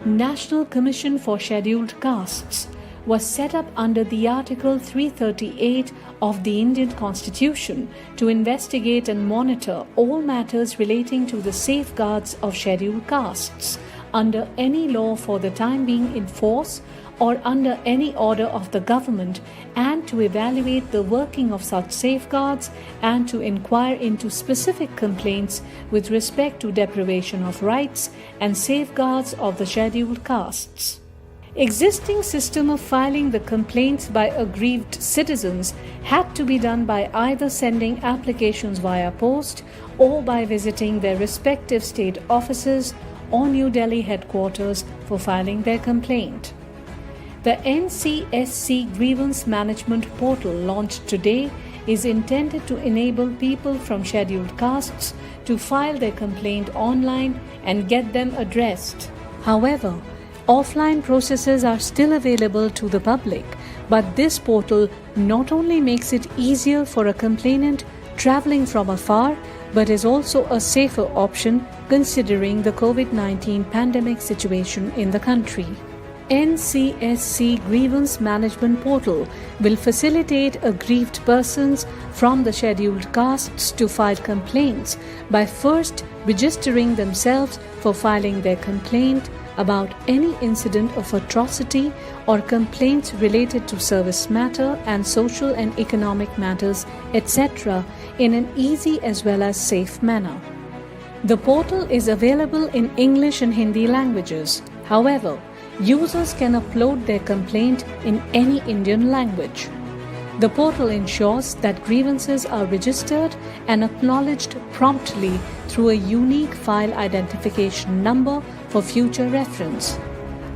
National Commission for Scheduled Castes was set up under the Article 338 of the Indian Constitution to investigate and monitor all matters relating to the safeguards of scheduled castes under any law for the time being in force or under any order of the government, and to evaluate the working of such safeguards and to inquire into specific complaints with respect to deprivation of rights and safeguards of the scheduled castes. Existing system of filing the complaints by aggrieved citizens had to be done by either sending applications via post or by visiting their respective state offices or New Delhi headquarters for filing their complaint. The NCSC Grievance Management Portal launched today is intended to enable people from scheduled castes to file their complaint online and get them addressed. However, offline processes are still available to the public, but this portal not only makes it easier for a complainant traveling from afar, but is also a safer option considering the COVID-19 pandemic situation in the country. NCSC Grievance Management Portal will facilitate aggrieved persons from the scheduled castes to file complaints by first registering themselves for filing their complaint about any incident of atrocity or complaints related to service matter and social and economic matters, etc., in an easy as well as safe manner. The portal is available in English and Hindi languages. However, users can upload their complaint in any Indian language. The portal ensures that grievances are registered and acknowledged promptly through a unique file identification number for future reference.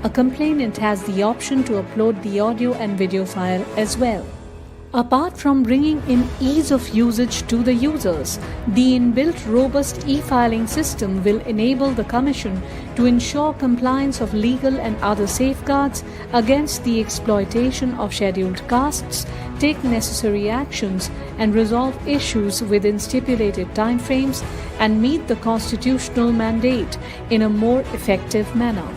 A complainant has the option to upload the audio and video file as well. Apart from bringing in ease of usage to the users, the inbuilt robust e-filing system will enable the Commission to ensure compliance of legal and other safeguards against the exploitation of scheduled castes, take necessary actions and resolve issues within stipulated timeframes, and meet the constitutional mandate in a more effective manner.